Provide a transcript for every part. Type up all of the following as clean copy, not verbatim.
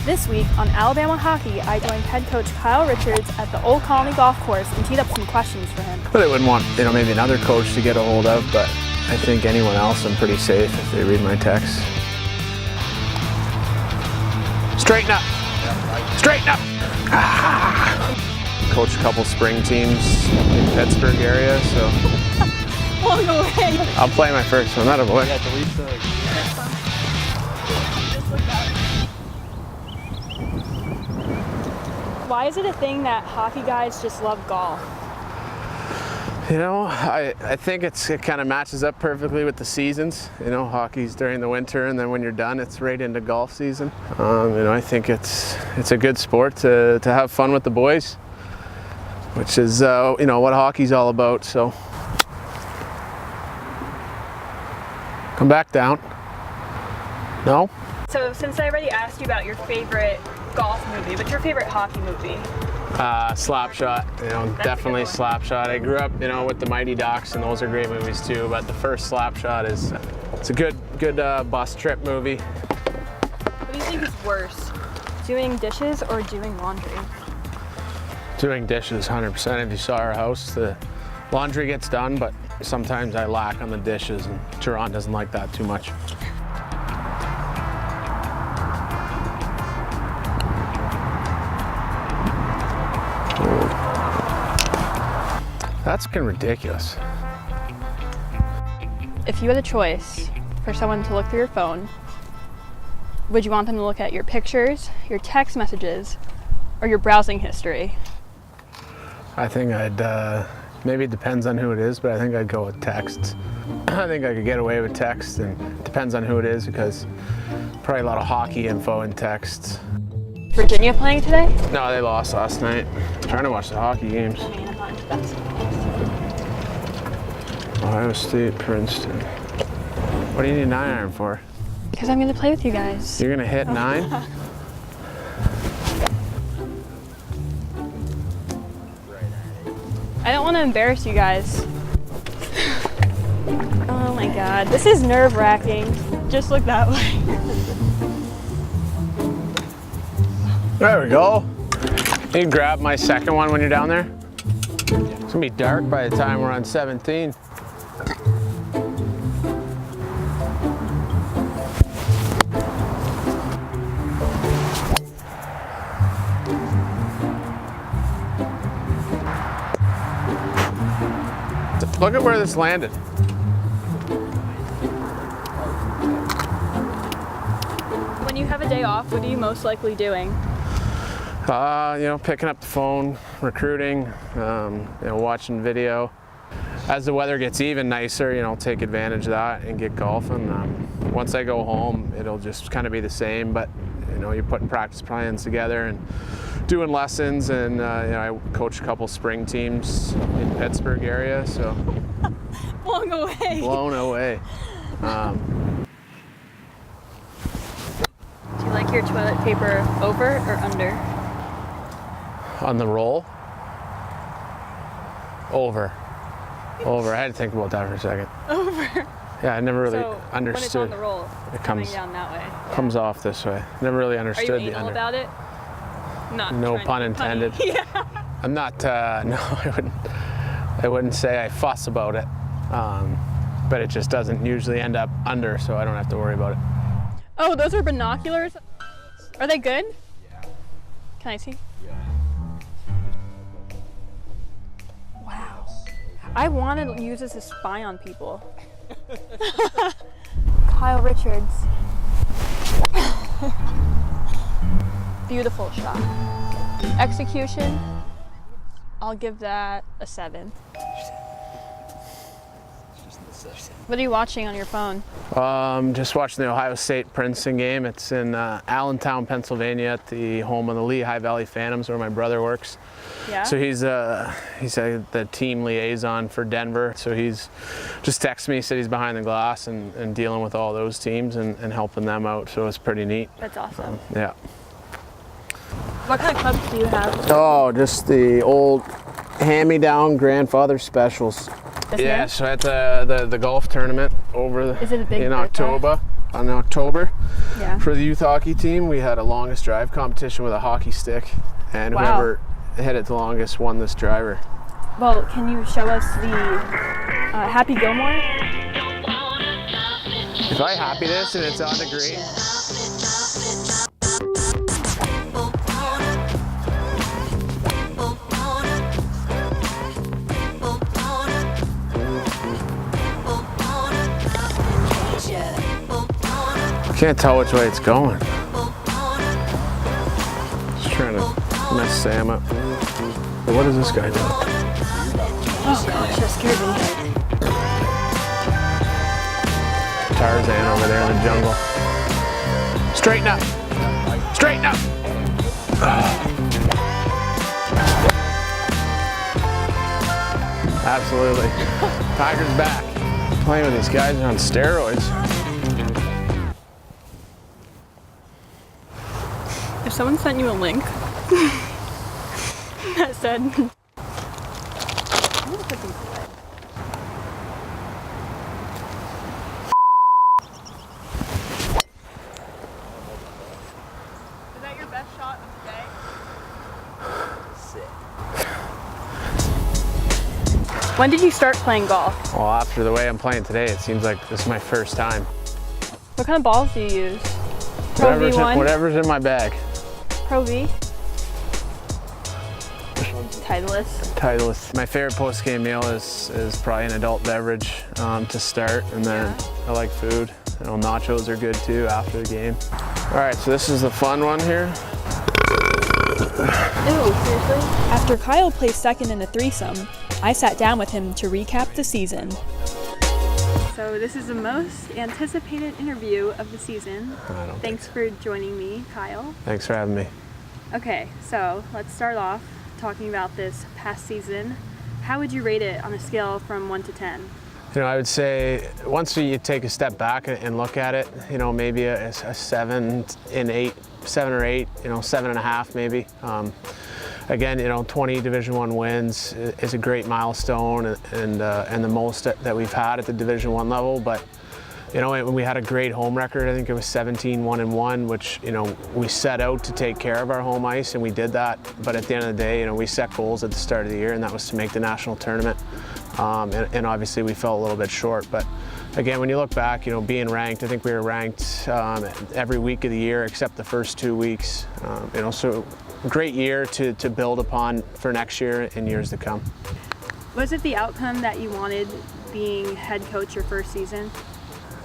This week on Alabama Hockey, I joined head coach Kyle Richards at the Old Colony Golf Course and teed up some questions for him. But I wouldn't want, maybe another coach to get a hold of, but I think anyone else I'm pretty safe if they read my text. Straighten up! Straighten up! Coach a couple spring teams in the Pittsburgh area, so. Long away. I'll play my first one, that'll boy. Why is it a thing that hockey guys just love golf? I think it kind of matches up perfectly with the seasons. Hockey's during the winter, and then when you're done, it's right into golf season. I think it's a good sport to have fun with the boys, which is what hockey's all about. So come back down. No? So since I already asked you about your favorite golf movie, what's your favorite hockey movie? Slapshot, definitely Slapshot. I grew up, with the Mighty Ducks, and those are great movies too. But the first Slapshot it's a good bus trip movie. What do you think is worse, doing dishes or doing laundry? Doing dishes, 100%. If you saw our house, the laundry gets done, but sometimes I lack on the dishes, and Turon doesn't like that too much. That's fucking ridiculous. If you had a choice for someone to look through your phone, would you want them to look at your pictures, your text messages, or your browsing history? I think maybe it depends on who it is, but I think I'd go with texts. I think I could get away with text, and it depends on who it is, because probably a lot of hockey info in texts. Virginia playing today? No, they lost last night. I'm trying to watch the hockey games. I'm not into basketball. Ohio State, Princeton. What do you need 9-iron for? Because I'm going to play with you guys. You're going to hit 9? I don't want to embarrass you guys. Oh my god, this is nerve-wracking. Just look that way. There we go. You can grab my second one when you're down there. It's gonna be dark by the time we're on 17. Look at where this landed. When you have a day off, what are you most likely doing? Picking up the phone, recruiting, watching video. As the weather gets even nicer, I'll take advantage of that and get golfing. Once I go home, it'll just kind of be the same, but you're putting practice plans together and doing lessons, and I coach a couple spring teams in the Pittsburgh area, so. Blown away. Blown away. Do you like your toilet paper over or under? On the roll? Over. Over. I had to think about that for a second. Over. Yeah, I never really So understood. when it's on the roll, It coming comes down that way. comes off this way. Never really Are understood you the anal under. about it? Not No trying pun to be punny. intended. Yeah. I'm not. No, I wouldn't say I fuss about it, but it just doesn't usually end up under, so I don't have to worry about it. Oh, those are binoculars? Are they good? Yeah. Can I see? Yeah. Wow. I want to use this to spy on people. Kyle Richards. Beautiful shot. Execution, I'll give that a 7. What are you watching on your phone? Just watching the Ohio State Princeton game. It's in Allentown, Pennsylvania, at the home of the Lehigh Valley Phantoms, where my brother works. Yeah? So he's the team liaison for Denver. So he's just texted me, said he's behind the glass and dealing with all those teams and helping them out. So it's pretty neat. That's awesome. Yeah. What kind of clubs do you have? Oh, just the old hand-me-down grandfather specials. Yeah, so at the golf tournament over Is it a big in birthday? October. Yeah. For the youth hockey team, we had a longest drive competition with a hockey stick, and Wow. whoever hit it the longest won this driver. Well, can you show us the Happy Gilmore? If I happy this and it's on the green. Can't tell which way it's going. Just trying to mess Sam up. But what does this guy do? Oh gosh, that scared me. Tarzan over there in the jungle. Straighten up! Straighten up! Absolutely. Tiger's back. Playing with these guys on steroids. If someone sent you a link that said, I'm gonna put these away. Is that your best shot of the day? Sick. When did you start playing golf? Well, after the way I'm playing today, it seems like this is my first time. What kind of balls do you use? Pro V1? Whatever's in my bag. Pro V? Titleist. My favorite post-game meal is probably an adult beverage to start, and then I like food. You know, nachos are good too after the game. All right, so this is the fun one here. Ew, seriously? After Kyle placed second in a threesome, I sat down with him to recap the season. So this is the most anticipated interview of the season. Thanks for joining me, Kyle. Thanks for having me. Okay, so let's start off talking about this past season. How would you rate it on a scale from 1 to 10? You know, I would say once you take a step back and look at it, you know, maybe a 7 or 8, you know, 7.5 maybe. Again, you know, 20 Division I wins is a great milestone and the most that we've had at the Division I level. But you know, we had a great home record. I think it was 17-1-1, which, you know, we set out to take care of our home ice, and we did that. But at the end of the day, you know, we set goals at the start of the year, and that was to make the national tournament. And obviously, we fell a little bit short. But again, when you look back, you know, being ranked, I think we were ranked every week of the year except the first 2 weeks. You know, so great year to build upon for next year and years to come. Was it the outcome that you wanted being head coach your first season?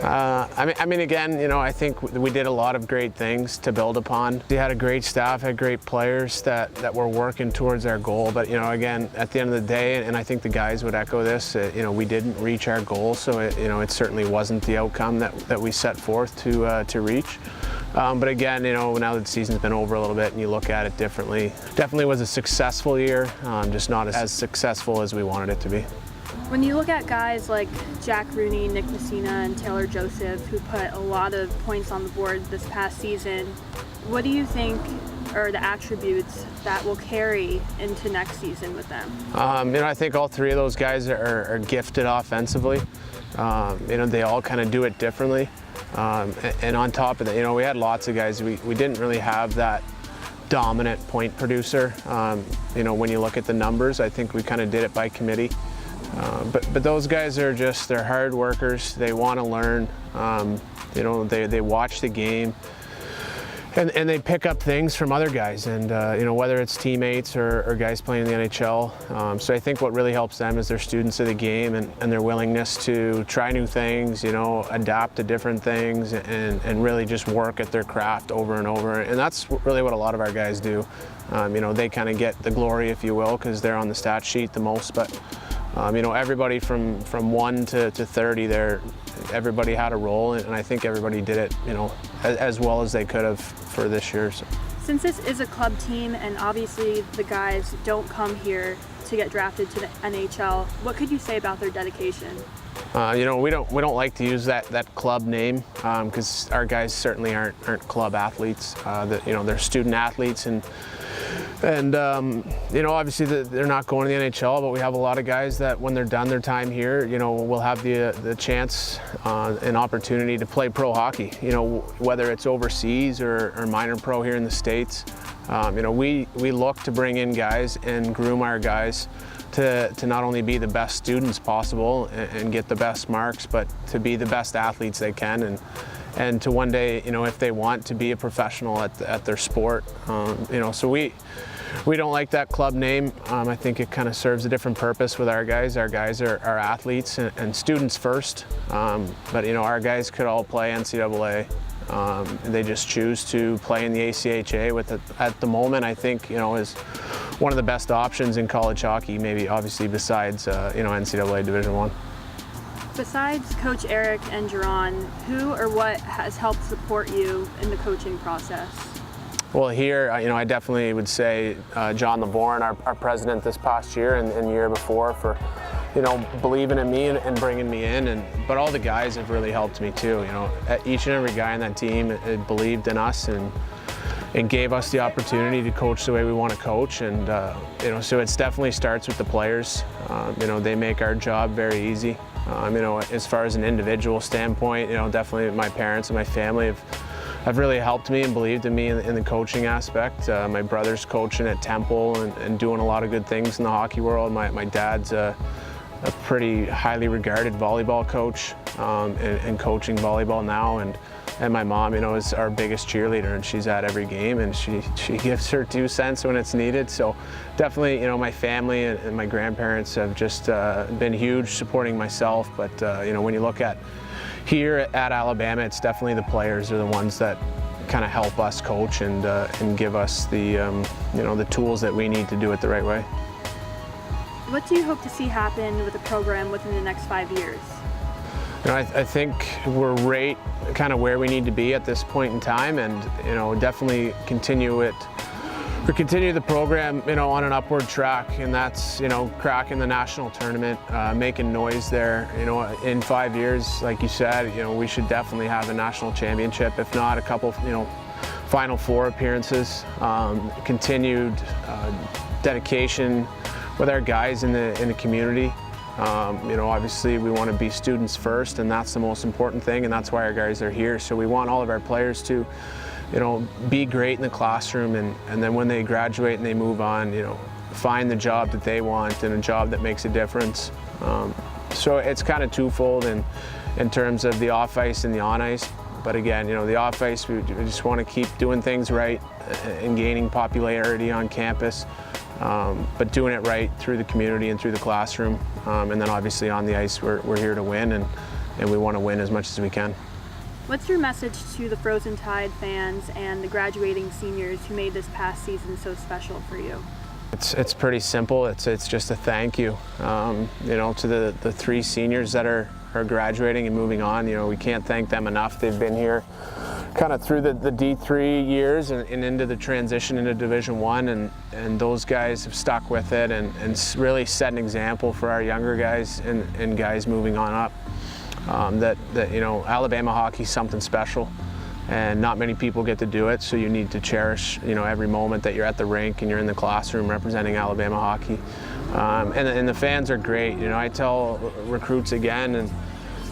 I mean, again, you know, I think we did a lot of great things to build upon. We had a great staff, had great players that were working towards our goal. But, you know, again, at the end of the day, and I think the guys would echo this, you know, we didn't reach our goal. So, you know, it certainly wasn't the outcome that we set forth to reach. But again, you know, now that the season's been over a little bit and you look at it differently, definitely was a successful year, just not as successful as we wanted it to be. When you look at guys like Jack Rooney, Nick Messina, and Taylor Joseph, who put a lot of points on the board this past season, what do you think are the attributes that will carry into next season with them? You know, I think all three of those guys are gifted offensively. You know, they all kind of do it differently. And on top of that, you know, we had lots of guys. We didn't really have that dominant point producer. You know, when you look at the numbers, I think we kind of did it by committee. But those guys are just, they're hard workers. They want to learn. You know, they watch the game. And they pick up things from other guys, and you know, whether it's teammates or guys playing in the NHL. So I think what really helps them is they're students of the game and their willingness to try new things, you know, adapt to different things, and really just work at their craft over and over. And that's really what a lot of our guys do. You know, they kind of get the glory, if you will, because they're on the stat sheet the most. But you know, everybody from 1 to 30 there, everybody had a role, and I think everybody did it, you know, as well as they could have for this year. So. Since this is a club team and obviously the guys don't come here to get drafted to the NHL, what could you say about their dedication? You know, we don't like to use that club name because our guys certainly aren't club athletes. You know, they're student athletes, and And obviously they're not going to the NHL, but we have a lot of guys that when they're done their time here, will have the chance and opportunity to play pro hockey. Whether it's overseas or minor pro here in the States. We look to bring in guys and groom our guys to not only be the best students possible and get the best marks, but to be the best athletes they can, and to one day, if they want to be a professional at their sport. So we don't like that club name. I think it kind of serves a different purpose with our guys. Our guys are athletes and students first, but our guys could all play NCAA. They just choose to play in the ACHA, at the moment, I think, is one of the best options in college hockey, maybe obviously besides, NCAA Division I. Besides Coach Eric and Jaron, who or what has helped support you in the coaching process? Well, here, I definitely would say John LeBourne, our president this past year and the year before, for believing in me and bringing me in, but all the guys have really helped me too. Each and every guy on that team believed in us and gave us the opportunity to coach the way we want to coach, and so it definitely starts with the players. They make our job very easy. As far as an individual standpoint, definitely my parents and my family have really helped me and believed in me in the coaching aspect. My brother's coaching at Temple and doing a lot of good things in the hockey world. My dad's a pretty highly regarded volleyball coach and coaching volleyball now, and my mom, is our biggest cheerleader, and she's at every game, and she gives her 2 cents when it's needed. So definitely, my family and my grandparents have just been huge supporting myself. But when you look at here at Alabama, it's definitely the players are the ones that kind of help us coach and give us the the tools that we need to do it the right way. What do you hope to see happen with the program within the next 5 years? I think we're right kind of where we need to be at this point in time, and definitely continue the program on an upward track, and that's cracking the national tournament, making noise there. In 5 years, like you said, we should definitely have a national championship, if not a couple Final Four appearances. Continued dedication with our guys in the community. Obviously we want to be students first, and that's the most important thing, and that's why our guys are here. So we want all of our players to, be great in the classroom, and then when they graduate and they move on, find the job that they want and a job that makes a difference. So it's kind of twofold in terms of the off ice and the on ice. But again, the off ice, we just want to keep doing things right and gaining popularity on campus. But doing it right through the community and through the classroom, and then obviously on the ice we're here to win, and we want to win as much as we can. What's your message to the Frozen Tide fans and the graduating seniors who made this past season so special for you? It's pretty simple. It's just a thank you, to the 3 seniors that are graduating and moving on. We can't thank them enough. They've been here kind of through the D3 years and into the transition into Division I, and those guys have stuck with it and really set an example for our younger guys and guys moving on up, that Alabama hockey is something special, and not many people get to do it, so you need to cherish every moment that you're at the rink and you're in the classroom representing Alabama hockey. And the fans are great. I tell recruits again, and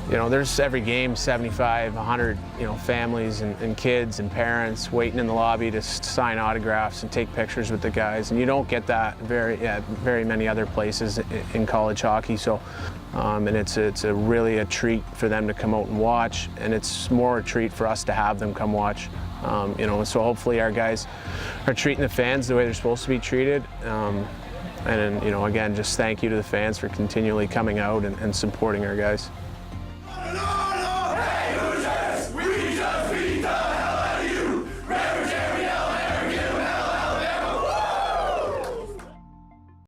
there's every game 75, 100, families and kids and parents waiting in the lobby to sign autographs and take pictures with the guys, and you don't get that very many other places in college hockey. So, and it's really a treat for them to come out and watch, and it's more a treat for us to have them come watch. So hopefully our guys are treating the fans the way they're supposed to be treated. And again, just thank you to the fans for continually coming out and supporting our guys.